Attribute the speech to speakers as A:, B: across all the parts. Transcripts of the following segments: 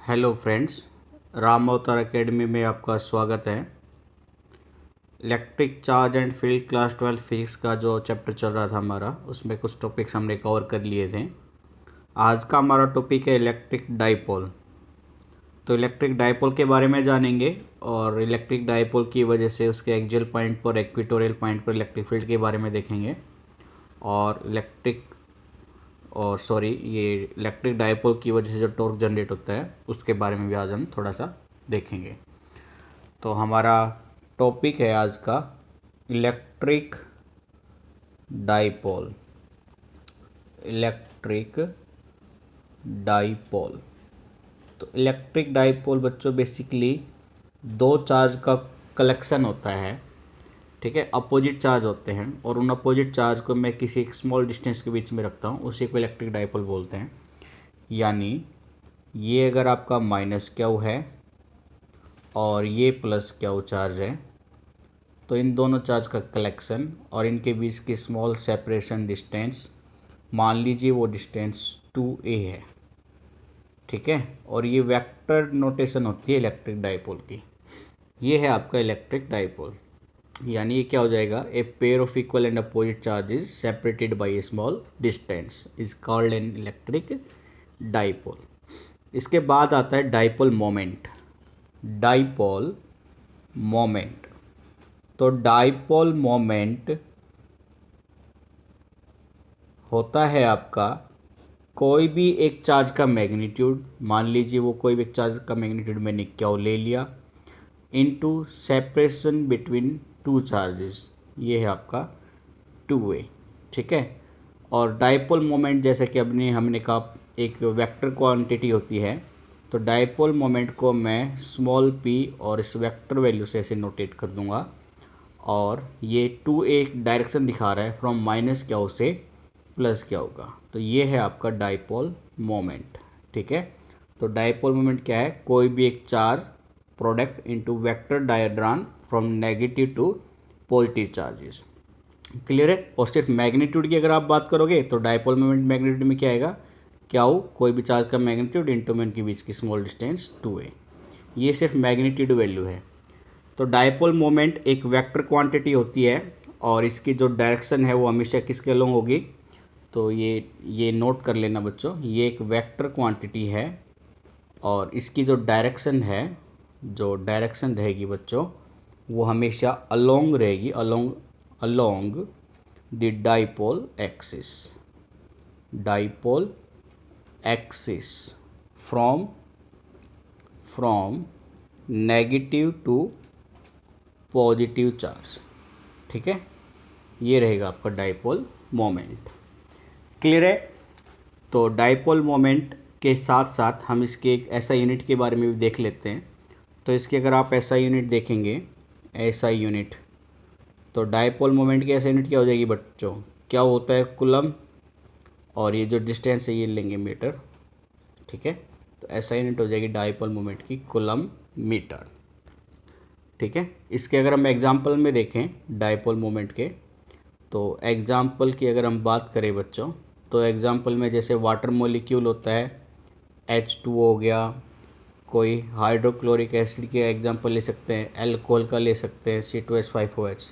A: Hello friends, Ram अवतार academy में आपका स्वागत है। Electric charge and field class 12 physics का जो चैप्टर चल रहा था हमारा, उसमें कुछ टॉपिक्स हमने कवर कर लिए थे। आज का हमारा टॉपिक है इलेक्ट्रिक डाइपोल। तो इलेक्ट्रिक डाइपोल के बारे में जानेंगे और इलेक्ट्रिक डाइपोल की वजह से उसके एक्सियल पॉइंट पर, इक्वेटोरियल पॉइंट पर इलेक्ट्रिक फील्ड के बारे में देखेंगे। और ये इलेक्ट्रिक डाइपोल की वजह से जो टॉर्क जनरेट होता है उसके बारे में भी आज हम थोड़ा सा देखेंगे। तो हमारा टॉपिक है आज का इलेक्ट्रिक डाइपोल। इलेक्ट्रिक डाइपोल तो इलेक्ट्रिक डाइपोल बच्चों बेसिकली दो चार्ज का कलेक्शन होता है, ठीक है। अपोजिट चार्ज होते हैं और उन अपोजिट चार्ज को मैं किसी एक स्मॉल डिस्टेंस के बीच में रखता हूँ, उसी को इलेक्ट्रिक डाइपोल बोलते हैं। यानी ये अगर आपका माइनस क्यू है और ये प्लस क्यू चार्ज है, तो इन दोनों चार्ज का कलेक्शन और इनके बीच की स्मॉल सेपरेशन डिस्टेंस, मान लीजिए वो डिस्टेंस 2a है, ठीक है। और ये वेक्टर नोटेशन होती है इलेक्ट्रिक डाइपोल की। ये है आपका इलेक्ट्रिक डाइपोल। यानी ये क्या हो जाएगा, a pair of equal and opposite charges separated by A small distance is called an electric dipole. इसके बाद आता है डाइपोल मोमेंट। डाइपोल मोमेंट तो डाइपोल मोमेंट होता है आपका कोई भी एक चार्ज का मैग्नीट्यूड, मान लीजिए वो कोई भी एक चार्ज का मैग्नीट्यूड मैंने क्या ले लिया, into separation between two charges, ये है आपका 2a, ठीक है। और डाइपोल मोमेंट जैसे कि हमने कहा एक वेक्टर क्वांटिटी होती है, तो डाइपोल मोमेंट को मैं स्मॉल p और इस वेक्टर वैल्यू से ऐसे नोटेट कर दूंगा। और ये 2a एक डायरेक्शन दिखा रहा है फ्रॉम माइनस क्या से प्लस क्या होगा, तो ये है आपका डाइपोल मोमेंट, ठीक है। तो डाइपोल मोमेंट क्या है, कोई भी एक charge product into vector diagram from negative to positive charges, clear है। और सिर्फ मैग्नीट्यूड की अगर आप बात करोगे तो डाइपोल मोमेंट मैग्नीट्यूड में क्या आएगा, क्या हो कोई भी चार्ज का मैग्नीट्यूड इंटू में इनके बीच की स्मॉल डिस्टेंस 2a, ये सिर्फ मैग्नीट्यूड वैल्यू है। तो डाइपोल मोमेंट एक वेक्टर क्वांटिटी होती है और इसकी जो डायरेक्शन है वो हमेशा किसके अलोंग होगी, तो ये नोट कर लेना बच्चों, ये एक वेक्टर क्वांटिटी है और इसकी जो डायरेक्शन रहेगी बच्चों, वो हमेशा अलोंग रहेगी, along the dipole axis from negative to positive charge, ठीक है। ये रहेगा आपका डाइपोल मोमेंट, क्लियर है। तो डाइपोल मोमेंट के साथ साथ हम इसके एक ऐसा यूनिट के बारे में भी देख लेते हैं। तो इसके अगर आप ऐसा यूनिट देखेंगे, ऐसा यूनिट, तो डाइपोल मोमेंट की ऐसा यूनिट क्या हो जाएगी बच्चों, क्या होता है कुलम, और ये जो डिस्टेंस है ये लेंगे मीटर, ठीक है। तो ऐसा यूनिट हो जाएगी डाइपोल मोमेंट की कुलम मीटर, ठीक है। इसके अगर हम एग्जाम्पल में देखें डाइपोल मोमेंट के, तो एग्जाम्पल की अगर हम बात करें बच्चों, तो एग्जाम्पल में जैसे वाटर मॉलिक्यूल होता है H2O हो गया, कोई हाइड्रोक्लोरिक एसिड के एग्जांपल ले सकते हैं, अल्कोहल का ले सकते हैं C2H5OH,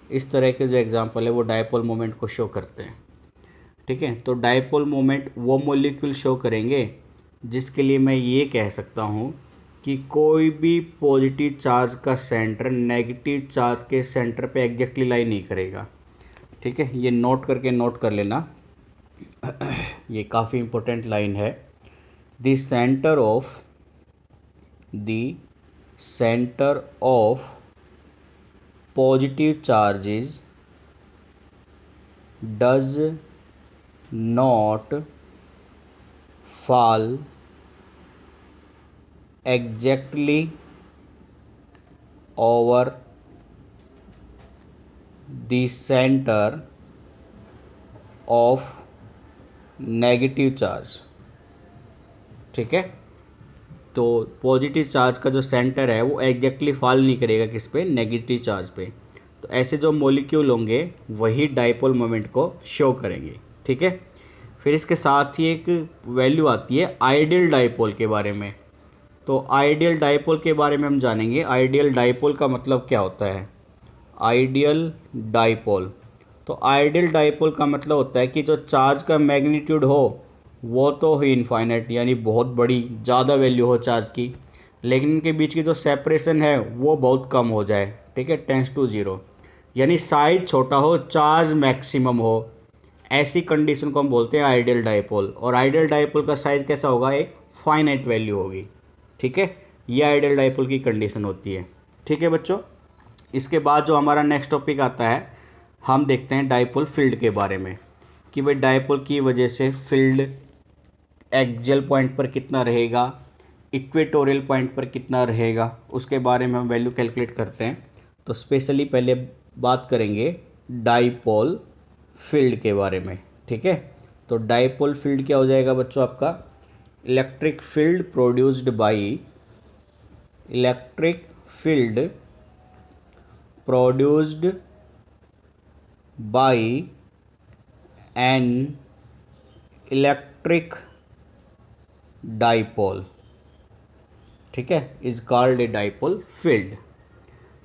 A: इस तरह के जो एग्जांपल है वो डाइपोल मोमेंट को शो करते हैं, ठीक है। तो डाइपोल मोमेंट वो मॉलिक्यूल शो करेंगे जिसके लिए मैं ये कह सकता हूँ कि कोई भी पॉजिटिव चार्ज का सेंटर नेगेटिव चार्ज के सेंटर पे एग्जैक्टली लाई नहीं करेगा, ठीक है। ये नोट कर लेना, ये काफ़ी इम्पोर्टेंट लाइन है। The centre of positive charges does not fall exactly over the center of negative charge, ठीक है। तो पॉजिटिव चार्ज का जो सेंटर है वो एग्जैक्टली फॉल नहीं करेगा किस पे, नेगेटिव चार्ज पे। तो ऐसे जो मॉलिक्यूल होंगे वही डाइपोल मोमेंट को शो करेंगे, ठीक है। फिर इसके साथ ही एक वैल्यू आती है आइडियल डाइपोल के बारे में। तो आइडियल डाइपोल के बारे में हम जानेंगे। आइडियल डाइपोल का मतलब क्या होता है? आइडियल डाइपोल, तो आइडियल डाइपोल का मतलब होता है कि जो चार्ज का मैग्नीट्यूड हो वो तो ही इनफाइनाइट, यानी बहुत बड़ी ज़्यादा वैल्यू हो चार्ज की, लेकिन इनके बीच की जो सेपरेशन है वो बहुत कम हो जाए। ठीक है, टेंस टू ज़ीरो, यानी साइज छोटा हो, चार्ज मैक्सिमम हो, ऐसी कंडीशन को हम बोलते हैं आइडियल डाइपोल। और आइडियल डाइपोल का साइज़ कैसा होगा? एक फाइनाइट वैल्यू होगी। ठीक है, ये आइडियल डाइपोल की कंडीशन होती है। ठीक है बच्चों, इसके बाद जो हमारा नेक्स्ट टॉपिक आता है, हम देखते हैं डाइपोल फील्ड के बारे में, कि भाई डाइपोल की वजह से फील्ड एक्सियल पॉइंट पर कितना रहेगा, इक्वेटोरियल पॉइंट पर कितना रहेगा, उसके बारे में हम वैल्यू कैलकुलेट करते हैं। तो स्पेशली पहले बात करेंगे डाइपोल फील्ड के बारे में। ठीक है, तो डाइपोल फील्ड क्या हो जाएगा बच्चों आपका? Electric field produced by, electric field produced by an electric dipole. ठीक है, is called a dipole field.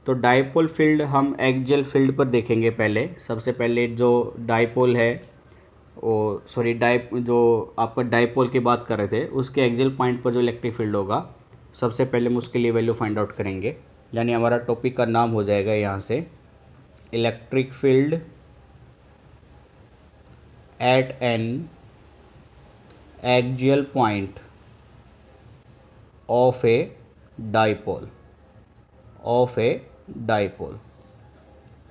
A: तो डाइपोल फील्ड हम एक्सियल फील्ड पर देखेंगे। पहले सबसे पहले जो डाइपोल है, वो सॉरी जो आपका डाइपोल की बात कर रहे थे, उसके एक्सियल पॉइंट पर जो इलेक्ट्रिक फील्ड होगा, सबसे पहले हम उसके लिए वैल्यू फाइंड आउट करेंगे। यानी हमारा टॉपिक का नाम हो जाएगा यहाँ से electric field at N axial point of a dipole, of a dipole.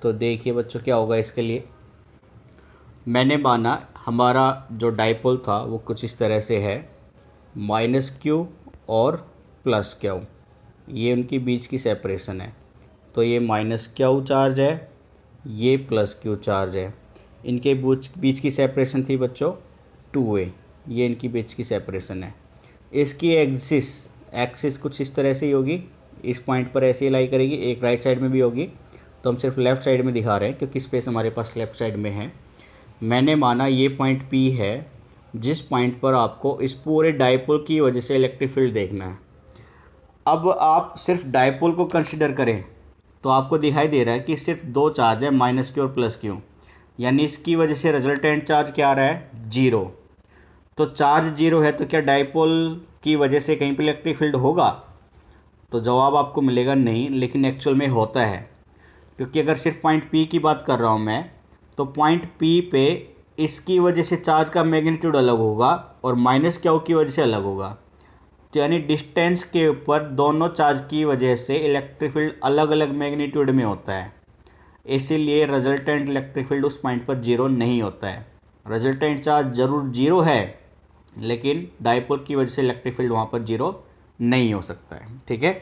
A: तो देखिए बच्चों क्या होगा इसके लिए। मैंने माना हमारा जो डाइपोल था वो कुछ इस तरह से है, माइनस क्यू और प्लस क्यू, ये उनकी बीच की सेपरेशन है। तो ये माइनस क्यू चार्ज है, ये प्लस क्यू चार्ज है। इनके बीच की सेपरेशन थी बच्चों 2a, ये इनकी बीच की सेपरेशन है। इसकी एक्सिस कुछ इस तरह से ही होगी, इस पॉइंट पर ऐसे ही लाई करेगी, एक राइट साइड में भी होगी। तो हम सिर्फ लेफ़्ट साइड में दिखा रहे हैं क्योंकि स्पेस हमारे पास लेफ़्ट साइड में है। मैंने माना ये पॉइंट P है, जिस पॉइंट पर आपको इस पूरे डाइपोल की वजह से इलेक्ट्रिक फील्ड देखना है। अब आप सिर्फ डाइपोल को कंसिडर करें तो आपको दिखाई दे रहा है कि सिर्फ दो चार्ज है, माइनस क्यू और प्लस क्यू, यानी इसकी वजह से रिजल्टेंट चार्ज क्या आ रहा है? 0। तो चार्ज 0 है तो क्या डाइपोल की वजह से कहीं पर इलेक्ट्रिक फील्ड होगा? तो जवाब आपको मिलेगा नहीं, लेकिन एक्चुअल में होता है। क्योंकि अगर सिर्फ पॉइंट P की बात कर रहा हूँ मैं, तो पॉइंट P पे इसकी वजह से चार्ज का मैग्नीट्यूड अलग होगा और माइनस क्यू की वजह से अलग होगा। तो यानी डिस्टेंस के ऊपर दोनों चार्ज की वजह से इलेक्ट्रिक फील्ड अलग अलग मैग्नीट्यूड में होता है। इसीलिए रिजल्टेंट इलेक्ट्रिक फील्ड उस पॉइंट पर 0 नहीं होता है। रिजल्टेंट चार्ज ज़रूर 0 है, लेकिन डाइपोल की वजह से इलेक्ट्रिक फील्ड वहाँ पर 0 नहीं हो सकता है। ठीक है,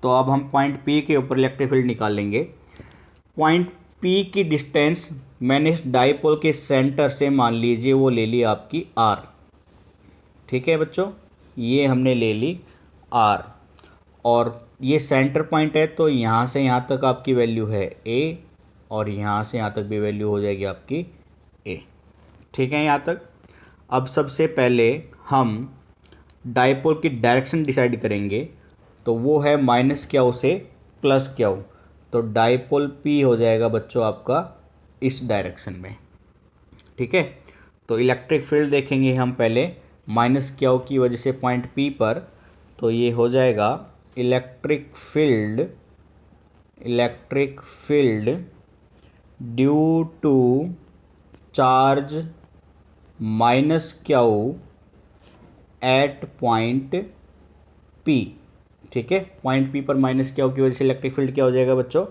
A: तो अब हम पॉइंट P के ऊपर इलेक्ट्रिक फील्ड निकालेंगे। पॉइंट P की डिस्टेंस मैंने इस डाइपोल के सेंटर से मान लीजिए वो ले ली आपकी R। ठीक है बच्चों, ये हमने ले ली R, और ये सेंटर पॉइंट है, तो यहाँ से यहाँ तक आपकी वैल्यू है A, और यहाँ से यहाँ तक भी वैल्यू हो जाएगी आपकी A। ठीक है यहाँ तक। अब सबसे पहले हम डाइपोल की डायरेक्शन डिसाइड करेंगे, तो वो है माइनस क्यू से प्लस क्यू। तो डाइपोल P हो जाएगा बच्चों आपका इस डायरेक्शन में। ठीक है, तो इलेक्ट्रिक फील्ड देखेंगे हम पहले माइनस क्यू की वजह से पॉइंट P पर, तो ये हो जाएगा electric field due to charge minus q at point P। ठीक है, पॉइंट P पर माइनस क्यू की वजह से इलेक्ट्रिक फील्ड क्या हो जाएगा बच्चों?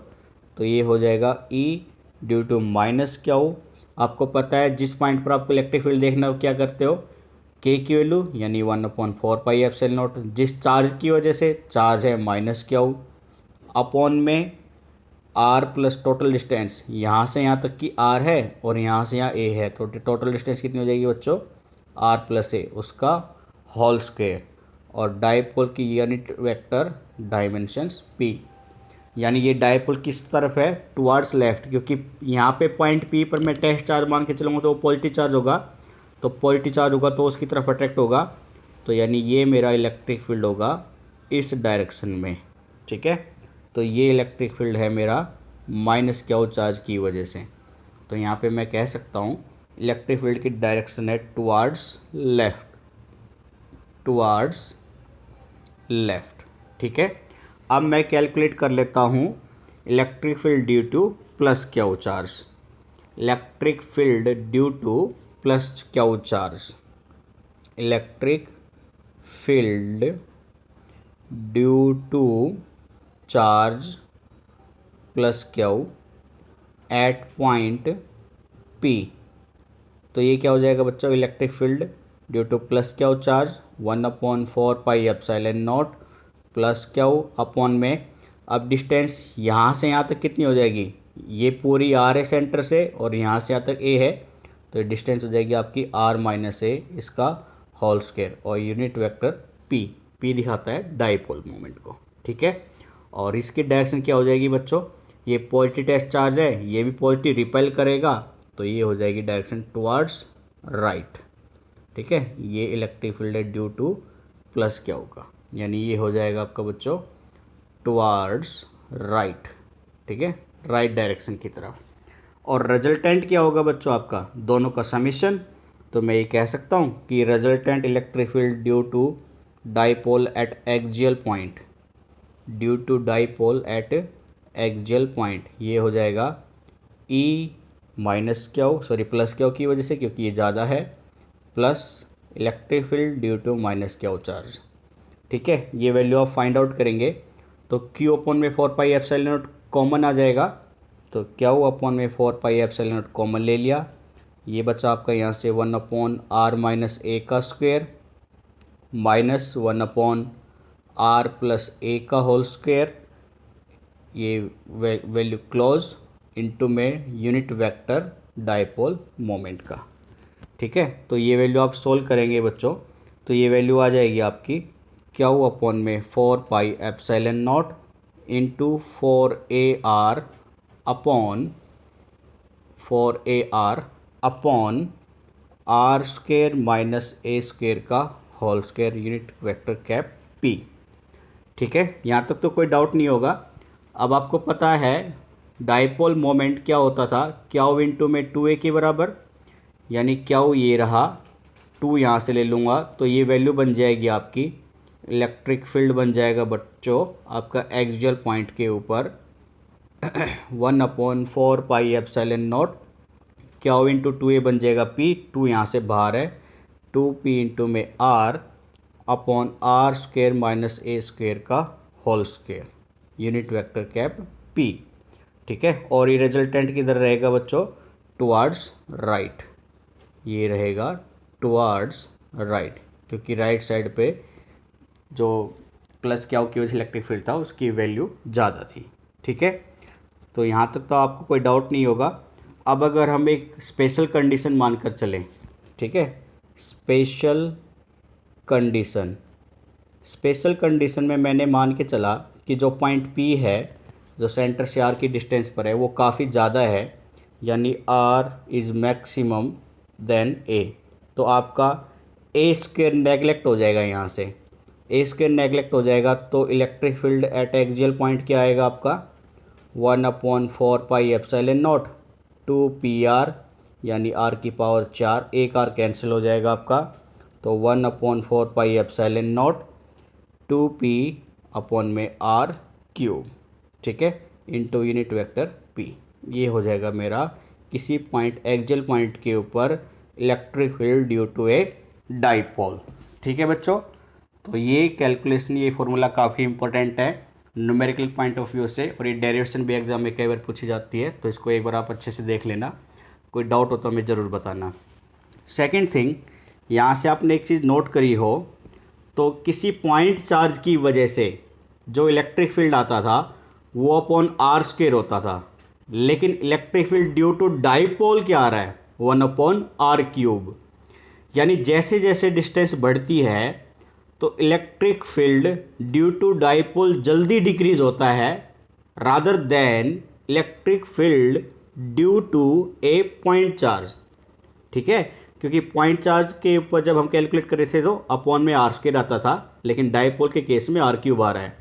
A: तो ये हो जाएगा E due to minus q. आपको पता है जिस पॉइंट पर आपको इलेक्ट्रिक फील्ड देखना हो क्या करते हो? K की वैल्यू यानी 1/4 पाई एप्सिलॉन नॉट। जिस चार्ज की वजह से चार्ज है माइनस क्यू, अपॉन में R प्लस टोटल डिस्टेंस, यहाँ से यहाँ तक की R है और यहाँ से यहाँ A है, तो टोटल डिस्टेंस कितनी हो जाएगी बच्चों? R प्लस A, उसका होल स्क्वायर। और डाइपोल की यूनिट वेक्टर डायमेंशंस P, यानी ये डाइपोल किस तरफ है? टुवार्ड्स लेफ्ट, क्योंकि यहाँ पे पॉइंट P पर मैं टेस्ट चार्ज मान के चलूँगा तो वो पॉजिटिव चार्ज होगा, तो पॉजिटिव चार्ज होगा तो उसकी तरफ अट्रैक्ट होगा। तो यानी ये मेरा इलेक्ट्रिक फील्ड होगा इस डायरेक्शन में, ठीक है। तो ये इलेक्ट्रिक फील्ड है मेरा माइनस क्यू चार्ज की वजह से। तो यहाँ पे मैं कह सकता हूँ इलेक्ट्रिक फील्ड की डायरेक्शन है टुवार्ड्स लेफ्ट, टुवार्ड्स लेफ्ट, ठीक है। अब मैं कैलकुलेट कर लेता हूँ electric field due to plus q charge, electric field due to plus q charge, electric field due to charge plus q at point P. तो ये क्या हो जाएगा बच्चों, electric field due to plus q charge 1/4 pi epsilon naught plus q upon में, अब distance यहाँ से यहाँ तक कितनी हो जाएगी, ये पूरी आर है सेंटर से और यहाँ से यहाँ तक ए है, तो ये डिस्टेंस हो जाएगी आपकी आर माइनस ए, इसका होल स्क्वायर, और यूनिट वेक्टर पी, पी दिखाता है डाइपोल मोमेंट को, ठीक है। और इसकी डायरेक्शन क्या हो जाएगी बच्चों, ये पॉजिटिव टेस्ट चार्ज है, ये भी पॉजिटिव रिपेल करेगा, तो ये हो जाएगी डायरेक्शन टुवार्ड्स राइट, ठीक है। ये इलेक्ट्रिक फील्ड है ड्यू टू प्लस क्यू का, यानी ये हो जाएगा आपका बच्चों टुवार्ड्स राइट, ठीक है, राइट डायरेक्शन की तरफ। और रिजल्टेंट क्या होगा बच्चों आपका, दोनों का समीशन। तो मैं ये कह सकता हूँ कि resultant electric field due to dipole at axial point, due to dipole at axial point, ये हो जाएगा E minus q, sorry plus q की वजह से, क्योंकि ये ज़्यादा है, plus electric field due to minus q charge, ठीक है। ये वैल्यू आप फाइंड आउट करेंगे तो क्यू अपॉन में 4 पाई एप्सिलॉन नॉट कॉमन आ जाएगा, तो क्यू अपॉन में 4 पाई एप्सिलॉन नॉट कॉमन ले लिया, ये बचा आपका यहाँ से 1/r माइनस ए का स्क्वायर माइनस 1/r प्लस ए का होल स्क्वायर, ये वैल्यू क्लोज इनटू में यूनिट वेक्टर डाइपोल मोमेंट का, ठीक है। तो ये वैल्यू आप सोल्व करेंगे बच्चों, तो ये वैल्यू आ जाएगी आपकी क्यू अपॉन में 4 pi epsilon not into 4AR upon r square minus a square का whole square unit vector cap p, ठीक है। यहाँ तक तो कोई डाउट नहीं होगा। अब आपको पता है डाइपोल मोमेंट क्या होता था, क्यू इंटू में 2a के बराबर, यानी क्यू ये रहा, 2 यहाँ से ले लूँगा तो ये वैल्यू बन जाएगी आपकी, इलेक्ट्रिक फील्ड बन जाएगा बच्चों आपका एक्सियल पॉइंट के ऊपर 1/4 pi epsilon not, Q into 2a बन जाएगा p, 2 यहाँ से बाहर है, 2p इंटू में r upon r square minus a square का whole square unit vector cap p, ठीक है। और ये रिजल्टेंट किधर रहेगा बच्चों, टुवार्ड्स राइट, ये रहेगा टुवार्ड्स राइट, क्योंकि राइट साइड पे जो प्लस क्यू की वजह से इलेक्ट्रिक फील्ड था उसकी वैल्यू ज़्यादा थी, ठीक है। तो यहाँ तक तो आपको कोई डाउट नहीं होगा। अब अगर हम एक स्पेशल कंडीशन मानकर चलें, ठीक है, स्पेशल कंडीशन में मैंने मान के चला कि जो पॉइंट P है, जो सेंटर से R की डिस्टेंस पर है, वो काफ़ी ज़्यादा है, यानी R is maximum than A, तो आपका A स्क्वायर नेगलेक्ट हो जाएगा, यहाँ से A स्क्वायर नेगलेक्ट हो जाएगा, तो electric field at axial point क्या आएगा आपका 1/4 पाई एप्सिलॉन नॉट 2PR, यानी R की पावर 4, एक R कैंसिल हो जाएगा आपका, तो 1/4 pi epsilon not 2P upon में R क्यूब, ठीक है, इंटू यूनिट वेक्टर P। ये हो जाएगा मेरा किसी पॉइंट एक्सियल पॉइंट के ऊपर electric field due to a dipole, ठीक है बच्चों। तो ये कैलकुलेशन, ये फॉर्मूला काफ़ी इंपॉर्टेंट है न्यूमेरिकल पॉइंट ऑफ व्यू से, और ये डेरिवेशन भी एग्जाम में कई बार पूछी जाती है, तो इसको एक बार आप अच्छे से देख लेना, कोई डाउट हो तो हमें ज़रूर बताना। सेकंड थिंग, यहाँ से आपने एक चीज़ नोट करी हो तो किसी पॉइंट चार्ज की वजह से जो इलेक्ट्रिक फील्ड आता था वो अपॉन आर स्क्वायर होता था, लेकिन electric field due to dipole क्या आ रहा है 1/r क्यूब, यानी जैसे जैसे डिस्टेंस बढ़ती है तो electric field due to dipole जल्दी डिक्रीज होता है rather than electric field due to a point charge, ठीक है। क्योंकि पॉइंट चार्ज के ऊपर जब हम कैलकुलेट कर रहे थे तो अपॉन में आर स्क्वायर आता था, लेकिन डाईपोल के केस में आर क्यूब आ रहा है।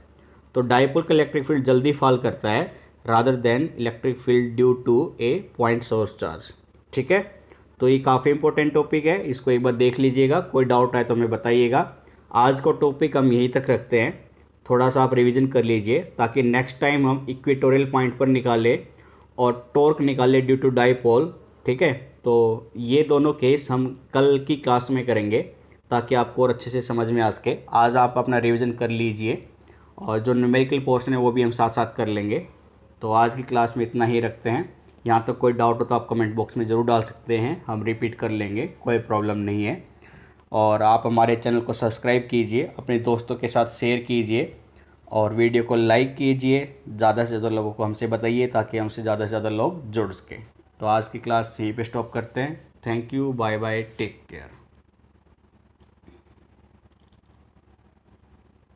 A: तो डाईपोल का इलेक्ट्रिक फील्ड जल्दी फॉल करता है rather than electric field due to a point source charge. ठीक है, तो ये काफ़ी इंपॉर्टेंट टॉपिक है, इसको एक बार देख लीजिएगा, कोई डाउट आए तो हमें बताइएगा। आज का टॉपिक हम यहीं तक रखते हैं, थोड़ा सा आप रिवीजन कर लीजिए ताकि नेक्स्ट टाइम हम इक्वेटोरियल पॉइंट पर निकालें और टॉर्क निकालें ड्यू टू डाईपोल। ठीक है, तो ये दोनों केस हम कल की क्लास में करेंगे ताकि आपको और अच्छे से समझ में आ सके। आज आप अपना रिवीजन कर लीजिए और जो न्यूमेरिकल पोर्शन है वो भी हम साथ साथ कर लेंगे। तो आज की क्लास में इतना ही रखते हैं। यहाँ तक कोई डाउट हो तो आप कमेंट बॉक्स में ज़रूर डाल सकते हैं, हम रिपीट कर लेंगे, कोई प्रॉब्लम नहीं है। और आप हमारे चैनल को सब्सक्राइब कीजिए, अपने दोस्तों के साथ शेयर कीजिए और वीडियो को लाइक कीजिए, ज़्यादा से ज़्यादा लोगों को हमसे बताइए ताकि हमसे ज़्यादा से ज़्यादा लोग जुड़ सकें। तो आज की क्लास यहीं पे स्टॉप करते हैं। Thank you, bye bye, take care.